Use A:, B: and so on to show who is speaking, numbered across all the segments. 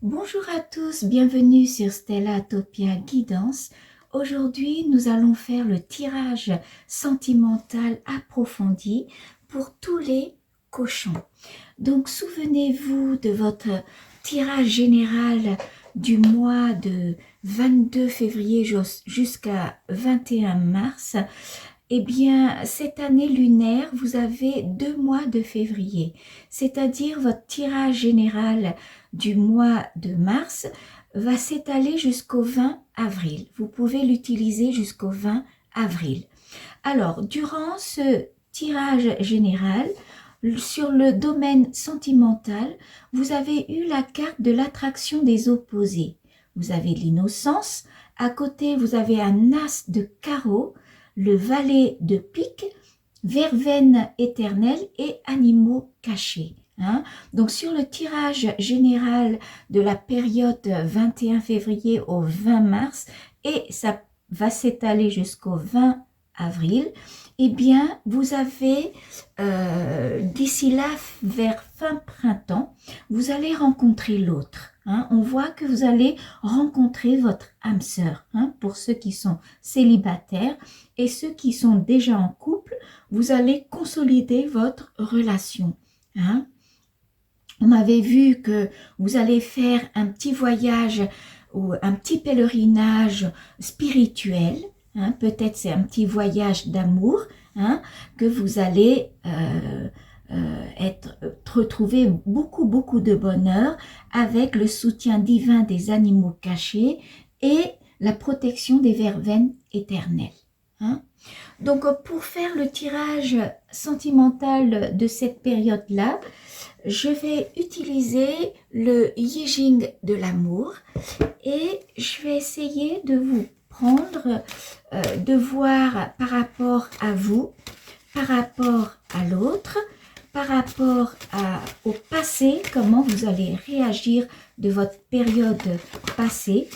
A: Bonjour à tous, bienvenue sur Stella Topia Guidance. Aujourd'hui, nous allons faire le tirage sentimental approfondi pour tous les cochons. Donc, souvenez-vous de votre tirage général du mois de 22 février jusqu'à 21 mars. Eh bien, cette année lunaire, vous avez 2 mois de février, c'est-à-dire votre tirage général du mois de mars va s'étaler jusqu'au 20 avril. Vous pouvez l'utiliser jusqu'au 20 avril. Alors, durant ce tirage général, sur le domaine sentimental, vous avez eu la carte de l'attraction des opposés. Vous avez l'innocence. À côté, vous avez un as de carreau, le valet de pique, verveine éternelle et animaux cachés. Donc sur le tirage général de la période 21 février au 20 mars, et ça va s'étaler jusqu'au 20 avril, eh bien vous avez d'ici là, vers fin printemps, vous allez rencontrer l'autre. On voit que vous allez rencontrer votre âme sœur. Pour ceux qui sont célibataires et ceux qui sont déjà en couple, vous allez consolider votre relation. On avait vu que vous allez faire un petit voyage ou un petit pèlerinage spirituel. Peut-être c'est un petit voyage d'amour que vous allez retrouver beaucoup de bonheur avec le soutien divin des animaux cachés et la protection des verveines éternelles. Donc pour faire le tirage sentimental de cette période-là, je vais utiliser le Yijing de l'amour et je vais essayer de vous prendre, de voir par rapport à vous, par rapport à l'autre, par rapport au passé, comment vous allez réagir de votre période passée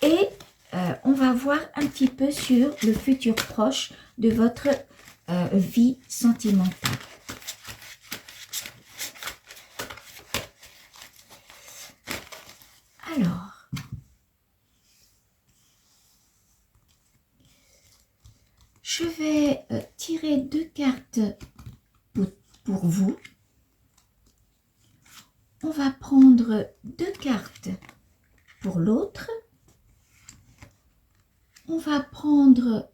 A: et on va voir un petit peu sur le futur proche de votre vie sentimentale. Alors, je vais tirer 2 cartes pour vous. On va prendre 2 cartes pour l'autre. On va prendre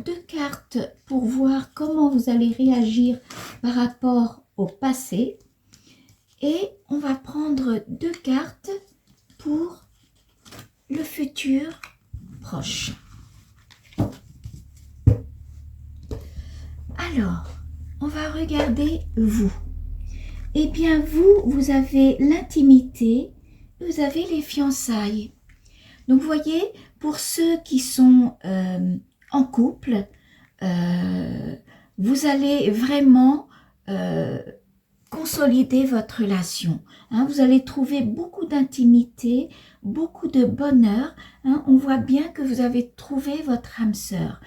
A: 2 cartes pour voir comment vous allez réagir par rapport au passé. Et on va prendre 2 cartes pour le futur proche. Alors, on va regarder vous. Eh bien, vous avez l'intimité, vous avez les fiançailles. Donc, vous voyez, pour ceux qui sont en couple, vous allez vraiment consolider votre relation. Vous allez trouver beaucoup d'intimité, beaucoup de bonheur. On voit bien que vous avez trouvé votre âme sœur.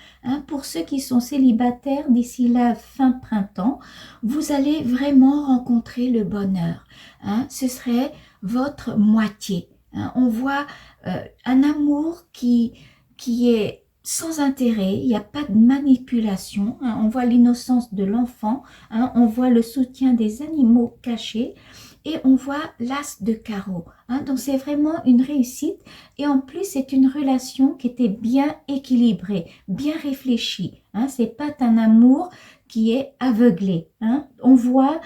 A: Pour ceux qui sont célibataires, d'ici la fin printemps, vous allez vraiment rencontrer le bonheur. Ce serait votre moitié. On voit un amour qui est sans intérêt, il n'y a pas de manipulation, on voit l'innocence de l'enfant, on voit le soutien des animaux cachés et on voit l'as de carreau. Donc c'est vraiment une réussite et en plus c'est une relation qui était bien équilibrée, bien réfléchie. C'est pas un amour qui est aveuglé. On voit,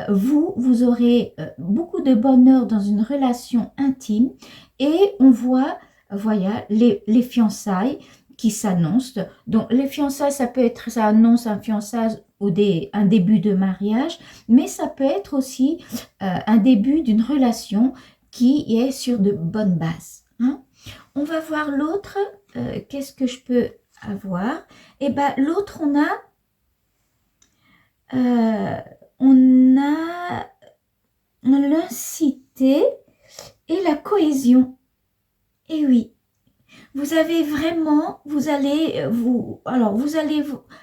A: vous aurez beaucoup de bonheur dans une relation intime et on voit, voilà, les fiançailles qui s'annoncent. Donc les fiançailles, ça peut être, ça annonce un fiançage ou un début de mariage, mais ça peut être aussi un début d'une relation qui est sur de bonnes bases. On va voir l'autre. Qu'est-ce que je peux avoir? Eh bien, l'autre, on a l'incité et la cohésion. Et oui, vous avez vraiment, vous allez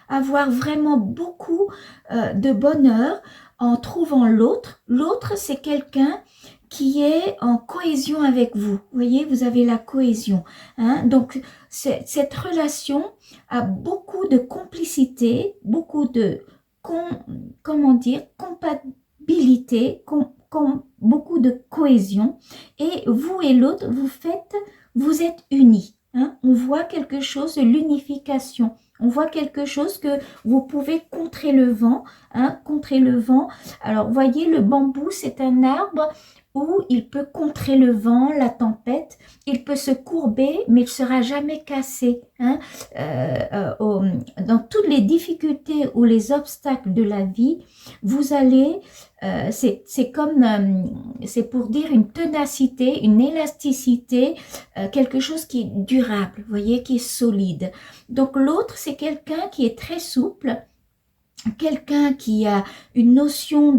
A: avoir vraiment beaucoup de bonheur en trouvant l'autre. L'autre, c'est quelqu'un qui est en cohésion avec vous. Vous voyez, vous avez la cohésion. Hein? Donc, cette relation a beaucoup de complicité, beaucoup de, comment dire, compatibilité, beaucoup de cohésion. Et vous et l'autre, vous êtes unis. Hein? On voit quelque chose de l'unification. On voit quelque chose que vous pouvez contrer le vent. Hein? Contrer le vent. Alors, voyez, le bambou, c'est un arbre où il peut contrer le vent, la tempête, il peut se courber, mais il ne sera jamais cassé. Hein? Dans toutes les difficultés ou les obstacles de la vie, vous allez, c'est pour dire une ténacité, une élasticité, quelque chose qui est durable, vous voyez, qui est solide. Donc l'autre, c'est quelqu'un qui est très souple, quelqu'un qui a une notion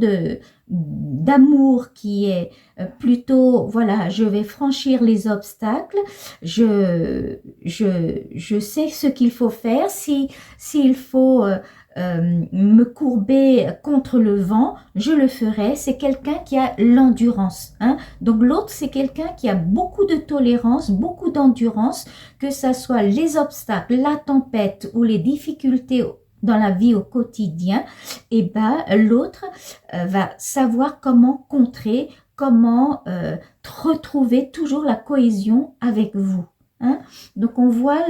A: d'amour qui est plutôt, voilà, je vais franchir les obstacles, je sais ce qu'il faut faire, s'il faut me courber contre le vent, je le ferai. C'est quelqu'un qui a l'endurance. Hein? Donc l'autre, c'est quelqu'un qui a beaucoup de tolérance, beaucoup d'endurance, que ça soit les obstacles, la tempête ou les difficultés dans la vie au quotidien, et ben l'autre va savoir comment contrer, comment retrouver toujours la cohésion avec vous. Hein? Donc on voit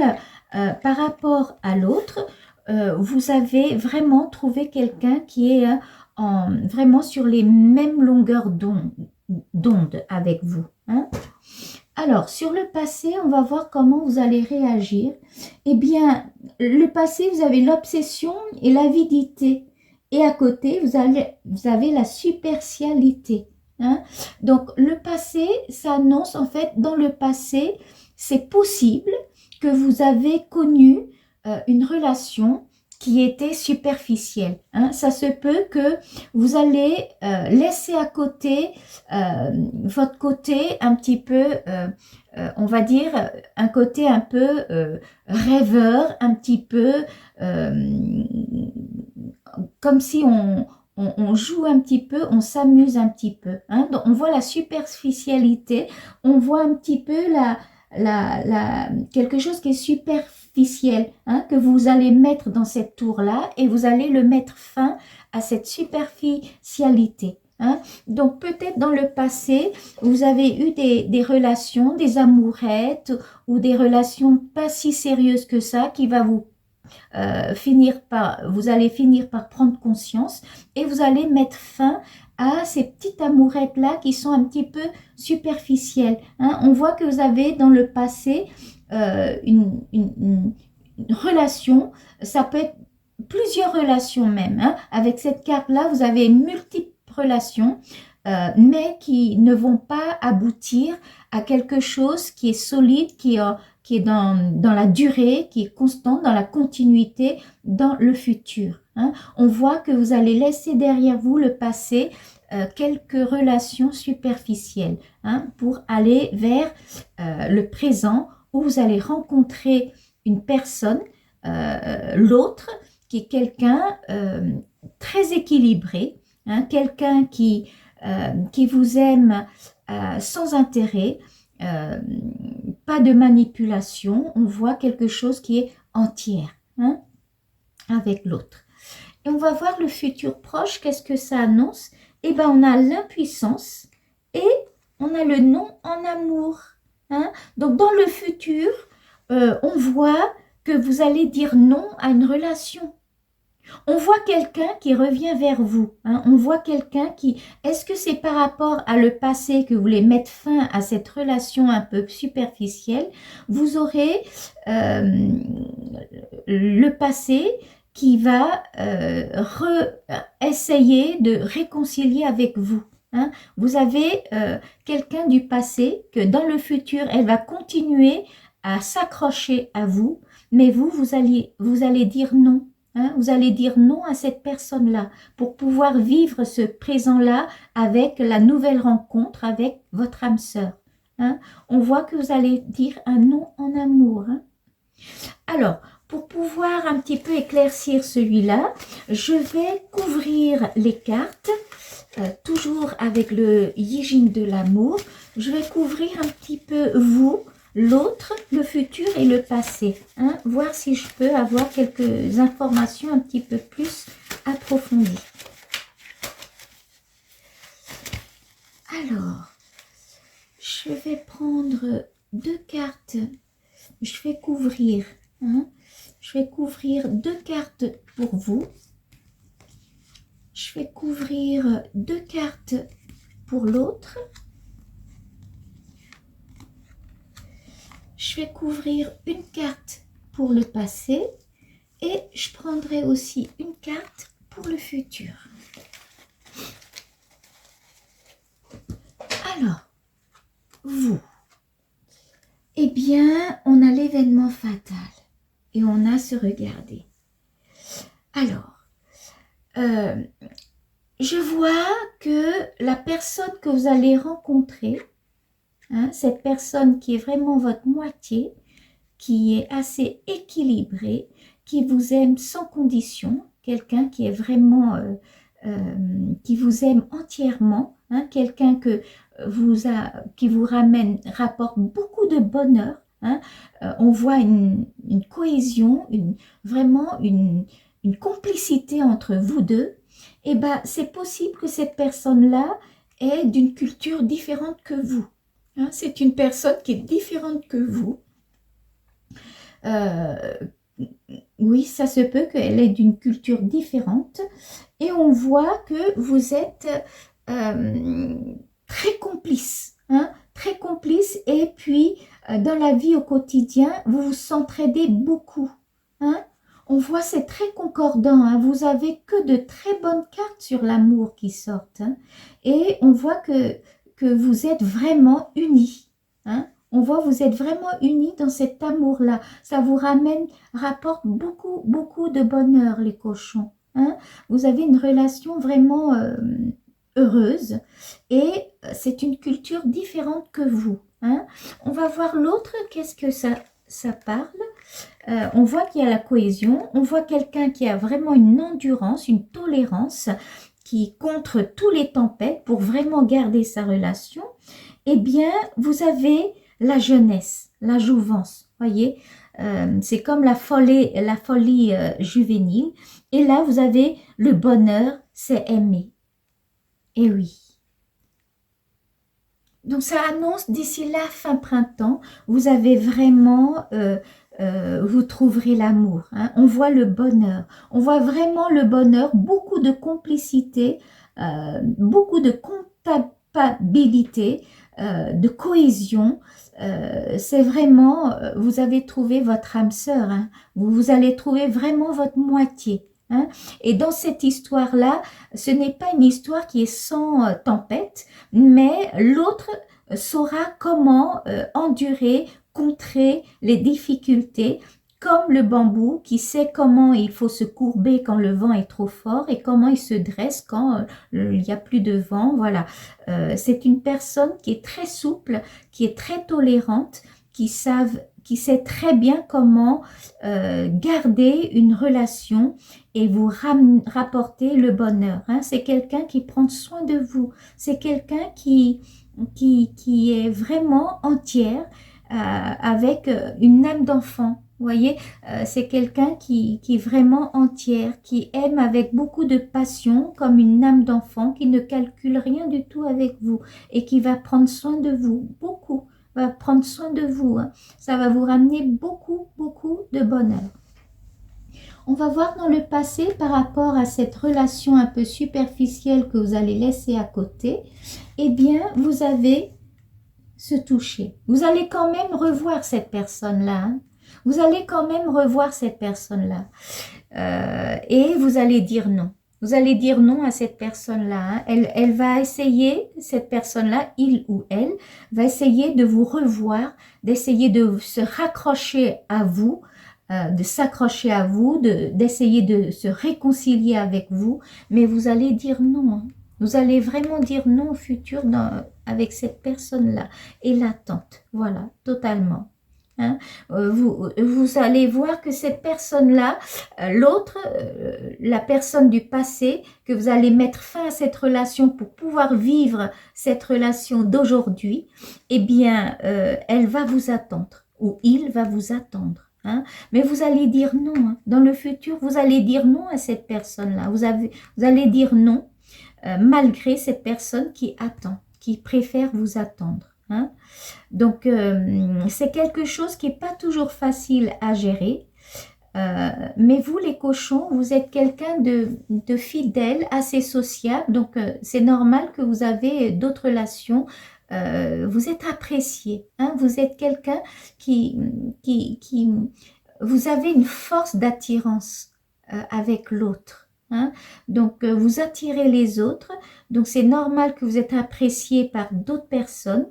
A: par rapport à l'autre, vous avez vraiment trouvé quelqu'un qui est vraiment sur les mêmes longueurs d'onde avec vous. Hein? Alors, sur le passé, on va voir comment vous allez réagir. Eh bien, le passé, vous avez l'obsession et l'avidité. Et à côté, vous avez la superficialité. Hein? Donc, le passé, ça annonce, en fait, dans le passé, c'est possible que vous avez connu une relation qui était superficielle. Hein. Ça se peut que vous allez laisser à côté votre côté un petit peu, on va dire, un côté un peu rêveur, un petit peu comme si on joue un petit peu, on s'amuse un petit peu. Hein. Donc on voit la superficialité, on voit un petit peu quelque chose qui est superficiel, hein, que vous allez mettre dans cette tour-là et vous allez le mettre fin à cette superficialité. Hein. Donc peut-être dans le passé, vous avez eu des relations, des amourettes ou des relations pas si sérieuses que ça qui va vous vous allez finir par prendre conscience et vous allez mettre fin à ces petites amourettes-là qui sont un petit peu superficielles. Hein. On voit que vous avez dans le passé une relation, ça peut être plusieurs relations même. Hein. Avec cette carte-là, vous avez multiples relations, mais qui ne vont pas aboutir à quelque chose qui est solide, qui est dans la durée, qui est constante, dans la continuité, dans le futur. Hein. On voit que vous allez laisser derrière vous le passé, quelques relations superficielles, hein, pour aller vers le présent où vous allez rencontrer une personne, l'autre, qui est quelqu'un très équilibré, hein, quelqu'un qui vous aime sans intérêt, pas de manipulation, on voit quelque chose qui est entière, hein, avec l'autre. Et on va voir le futur proche, qu'est-ce que ça annonce? Eh bien, on a l'impuissance et on a le non en amour. Hein. Donc, dans le futur, on voit que vous allez dire non à une relation. On voit quelqu'un qui revient vers vous. Hein. On voit quelqu'un qui... Est-ce que c'est par rapport à le passé que vous voulez mettre fin à cette relation un peu superficielle? Vous aurez le passé qui va essayer de réconcilier avec vous. Hein. Vous avez quelqu'un du passé que dans le futur, elle va continuer à s'accrocher à vous, mais vous allez dire non. Hein, vous allez dire non à cette personne-là pour pouvoir vivre ce présent-là avec la nouvelle rencontre avec votre âme sœur. Hein. On voit que vous allez dire un non en amour. Hein. Alors, pour pouvoir un petit peu éclaircir celui-là, je vais couvrir les cartes, toujours avec le Yijing de l'amour. Je vais couvrir un petit peu vous, l'autre, le futur et le passé. Hein, voir si je peux avoir quelques informations un petit peu plus approfondies. Alors, je vais prendre 2 cartes. Je vais couvrir. Hein, je vais couvrir 2 cartes pour vous. Je vais couvrir 2 cartes pour l'autre. Je vais couvrir une carte pour le passé et je prendrai aussi une carte pour le futur. Alors, vous, eh bien, on a l'événement fatal et on a se regarder. Alors, je vois que la personne que vous allez rencontrer, hein, cette personne qui est vraiment votre moitié, qui est assez équilibrée, qui vous aime sans condition, quelqu'un qui est vraiment, qui vous aime entièrement, hein, quelqu'un que qui vous rapporte beaucoup de bonheur. Hein, on voit une cohésion, vraiment une complicité entre vous deux. Et ben, c'est possible que cette personne-là est d'une culture différente que vous. Hein, c'est une personne qui est différente que vous. Oui, ça se peut qu'elle est d'une culture différente. Et on voit que vous êtes très complices. Hein, très complices. Et puis, dans la vie au quotidien, vous vous entraidez beaucoup. Hein. On voit, c'est très concordant. Hein. Vous avez que de très bonnes cartes sur l'amour qui sortent. Hein. Et on voit que vous êtes vraiment unis. Hein. On voit vous êtes vraiment unis dans cet amour-là. Ça vous rapporte beaucoup, beaucoup de bonheur, les cochons. Hein. Vous avez une relation vraiment heureuse et c'est une culture différente que vous. Hein. On va voir l'autre, qu'est-ce que ça parle. On voit qu'il y a la cohésion, on voit quelqu'un qui a vraiment une endurance, une tolérance, qui contre tous les tempêtes pour vraiment garder sa relation. Eh bien, vous avez la jeunesse, la jouvence, voyez, c'est comme la folie juvénile. Et là, vous avez le bonheur, c'est aimer. Et oui. Donc, ça annonce d'ici la fin printemps, vous avez vraiment, vous trouverez l'amour. Hein. On voit le bonheur. On voit vraiment le bonheur, beaucoup de complicité, beaucoup de comptabilité, de cohésion. C'est vraiment, vous avez trouvé votre âme sœur. Hein. Vous allez trouver vraiment votre moitié. Hein. Et dans cette histoire-là, ce n'est pas une histoire qui est sans tempête, mais l'autre saura comment endurer, contrer les difficultés, comme le bambou qui sait comment il faut se courber quand le vent est trop fort et comment il se dresse quand il n'y a plus de vent. Voilà, c'est une personne qui est très souple, qui est très tolérante, qui sait très bien comment garder une relation et vous rapporter le bonheur. Hein. C'est quelqu'un qui prend soin de vous. C'est quelqu'un qui est vraiment entière avec une âme d'enfant. Vous voyez, c'est quelqu'un qui est vraiment entière, qui aime avec beaucoup de passion, comme une âme d'enfant, qui ne calcule rien du tout avec vous et qui va prendre soin de vous, beaucoup, va prendre soin de vous. Hein. Ça va vous ramener beaucoup, beaucoup de bonheur. On va voir dans le passé par rapport à cette relation un peu superficielle que vous allez laisser à côté. Eh bien, vous avez se toucher. Vous allez quand même revoir cette personne-là. Hein. Vous allez quand même revoir cette personne-là. Et vous allez dire non. Vous allez dire non à cette personne-là. Hein. Elle va essayer, cette personne-là, il ou elle, va essayer de vous revoir, d'essayer de se raccrocher à vous, de s'accrocher à vous, d'essayer de se réconcilier avec vous. Mais vous allez dire non. Hein. Vous allez vraiment dire non au futur avec cette personne-là. Et l'attente, voilà, totalement. Hein. Vous allez voir que cette personne-là, l'autre, la personne du passé, que vous allez mettre fin à cette relation pour pouvoir vivre cette relation d'aujourd'hui, eh bien, elle va vous attendre ou il va vous attendre. Hein. Mais vous allez dire non. Hein. Dans le futur, vous allez dire non à cette personne-là. Vous allez dire non malgré cette personne qui attend, qui préfère vous attendre. Hein. Donc, c'est quelque chose qui n'est pas toujours facile à gérer. Mais vous, les cochons, vous êtes quelqu'un de fidèle, assez sociable. Donc, c'est normal que vous avez d'autres relations. Vous êtes apprécié. Hein, vous êtes quelqu'un qui... Vous avez une force d'attirance avec l'autre. Hein? Donc, vous attirez les autres. Donc, c'est normal que vous êtes apprécié par d'autres personnes.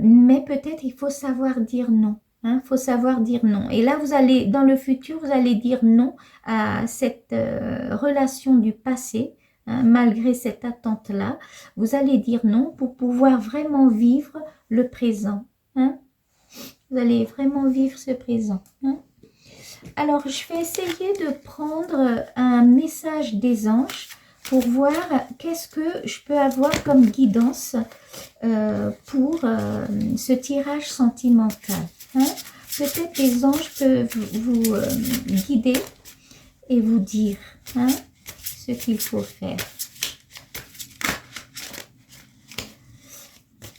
A: Mais peut-être il faut savoir dire non. Il faut savoir dire non. Et là, vous allez, dans le futur, vous allez dire non à cette relation du passé. Hein, malgré cette attente-là, vous allez dire non pour pouvoir vraiment vivre le présent. Hein? Vous allez vraiment vivre ce présent. Hein? Alors, je vais essayer de prendre un message des anges pour voir qu'est-ce que je peux avoir comme guidance pour ce tirage sentimental. Hein? Peut-être les anges peuvent vous guider et vous dire hein, ce qu'il faut faire.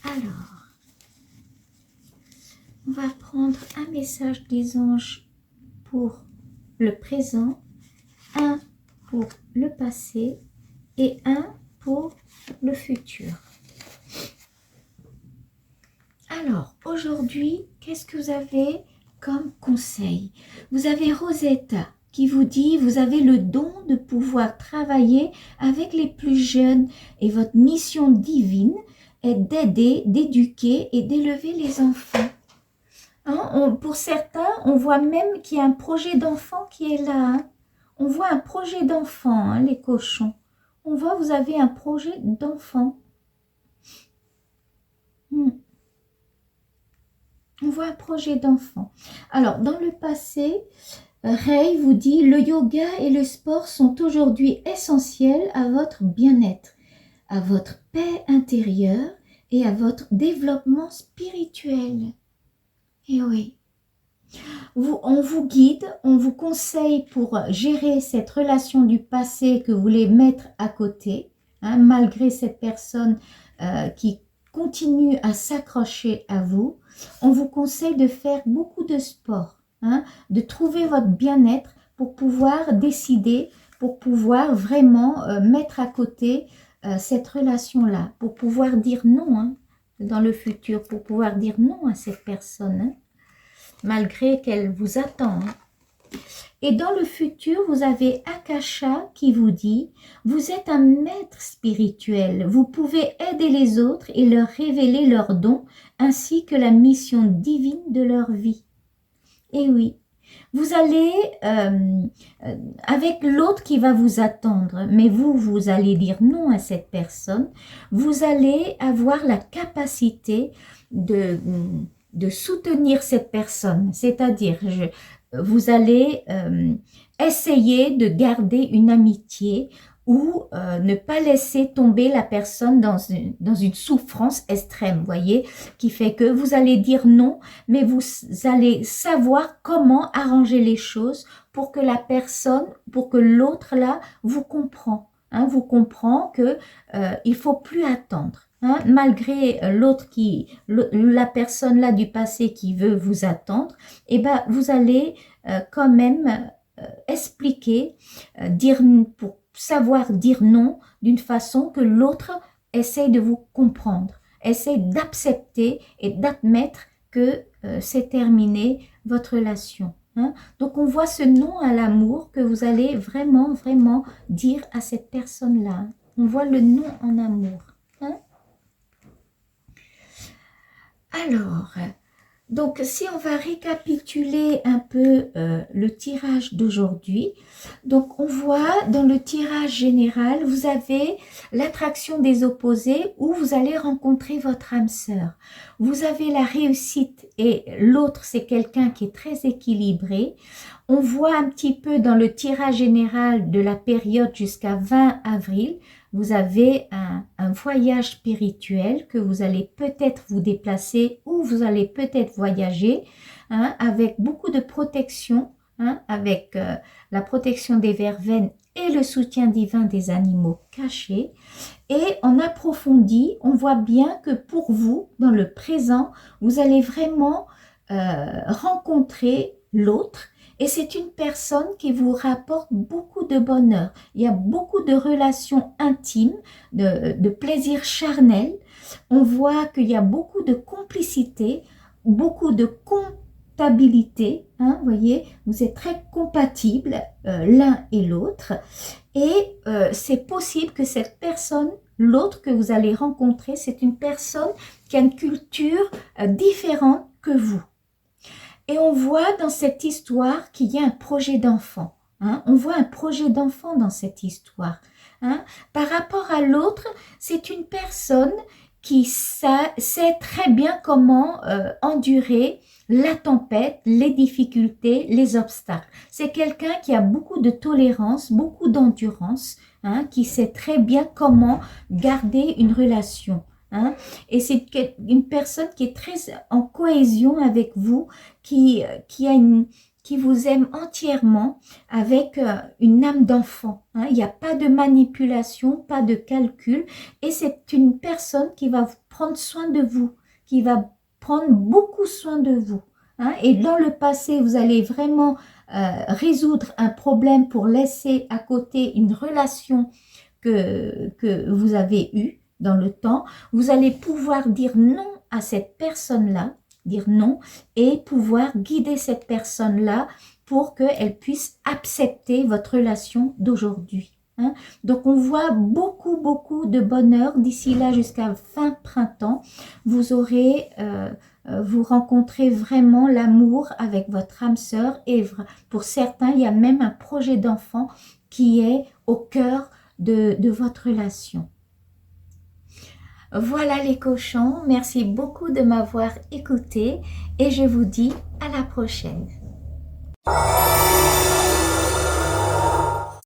A: Alors, on va prendre un message des anges pour le présent, un pour le passé et un pour le futur. Alors, aujourd'hui, qu'est-ce que vous avez comme conseil? Vous avez Rosetta qui vous dit, vous avez le don de pouvoir travailler avec les plus jeunes et votre mission divine est d'aider, d'éduquer et d'élever les enfants. Hein, pour certains, on voit même qu'il y a un projet d'enfant qui est là. Hein. On voit un projet d'enfant, hein, les cochons. On voit, vous avez un projet d'enfant. On voit un projet d'enfant. Alors, dans le passé, Ray vous dit, le yoga et le sport sont aujourd'hui essentiels à votre bien-être, à votre paix intérieure et à votre développement spirituel. Et oui. On vous guide, on vous conseille pour gérer cette relation du passé que vous voulez mettre à côté, hein, malgré cette personne qui continue à s'accrocher à vous. On vous conseille de faire beaucoup de sport, hein, de trouver votre bien-être pour pouvoir décider, pour pouvoir vraiment mettre à côté cette relation-là, pour pouvoir dire non hein, dans le futur, pour pouvoir dire non à cette personne. Hein, malgré qu'elle vous attend. Et dans le futur, vous avez Akasha qui vous dit, vous êtes un maître spirituel, vous pouvez aider les autres et leur révéler leurs dons, ainsi que la mission divine de leur vie. Et oui, vous allez, avec l'autre qui va vous attendre, mais vous allez dire non à cette personne, vous allez avoir la capacité de soutenir cette personne, c'est-à-dire vous allez essayer de garder une amitié ou ne pas laisser tomber la personne dans une souffrance extrême, voyez, qui fait que vous allez dire non, mais vous allez savoir comment arranger les choses pour que la personne, pour que l'autre là vous comprend, hein, vous comprend que il faut plus attendre. Hein, malgré l'autre la personne là du passé qui veut vous attendre, eh ben vous allez quand même expliquer, pour savoir dire non d'une façon que l'autre essaye de vous comprendre, essaye d'accepter et d'admettre que c'est terminé votre relation. Hein. Donc on voit ce non à l'amour que vous allez vraiment, vraiment dire à cette personne-là. On voit le non en amour. Hein. Alors, Donc, si on va récapituler un peu le tirage d'aujourd'hui, donc on voit dans le tirage général, vous avez l'attraction des opposés où vous allez rencontrer votre âme sœur. Vous avez la réussite et l'autre, c'est quelqu'un qui est très équilibré. On voit un petit peu dans le tirage général de la période jusqu'à 20 avril, vous avez un voyage spirituel que vous allez peut-être vous déplacer ou vous allez peut-être voyager avec beaucoup de protection, avec la protection des verveines et le soutien divin des animaux cachés. Et en approfondi, on voit bien que pour vous, dans le présent, vous allez vraiment rencontrer l'autre. Et c'est une personne qui vous rapporte beaucoup de bonheur. Il y a beaucoup de relations intimes, de plaisir charnel. On voit qu'il y a beaucoup de complicité, beaucoup de comptabilité. Vous voyez, vous êtes très compatibles l'un et l'autre. Et c'est possible que cette personne, l'autre que vous allez rencontrer, c'est une personne qui a une culture différente que vous. Et on voit dans cette histoire qu'il y a un projet d'enfant. On voit un projet d'enfant dans cette histoire. Par rapport à l'autre, c'est une personne qui sait très bien comment endurer la tempête, les difficultés, les obstacles. C'est quelqu'un qui a beaucoup de tolérance, beaucoup d'endurance, qui sait très bien comment garder une relation. Et c'est une personne qui est très en cohésion avec vous, qui vous aime entièrement avec une âme d'enfant. Il n'y a pas de manipulation, pas de calcul. Et c'est une personne qui va prendre soin de vous, qui va prendre beaucoup soin de vous. Et dans le passé, vous allez vraiment résoudre un problème pour laisser à côté une relation que vous avez eue dans le temps. Vous allez pouvoir dire non à cette personne-là, dire non, et pouvoir guider cette personne-là pour qu'elle puisse accepter votre relation d'aujourd'hui. Donc on voit beaucoup de bonheur d'ici là jusqu'à fin printemps. Vous aurez, vous rencontrez vraiment l'amour avec votre âme sœur, et pour certains il y a même un projet d'enfant qui est au cœur de votre relation. Voilà les cochons, merci beaucoup de m'avoir écouté et je vous dis à la prochaine.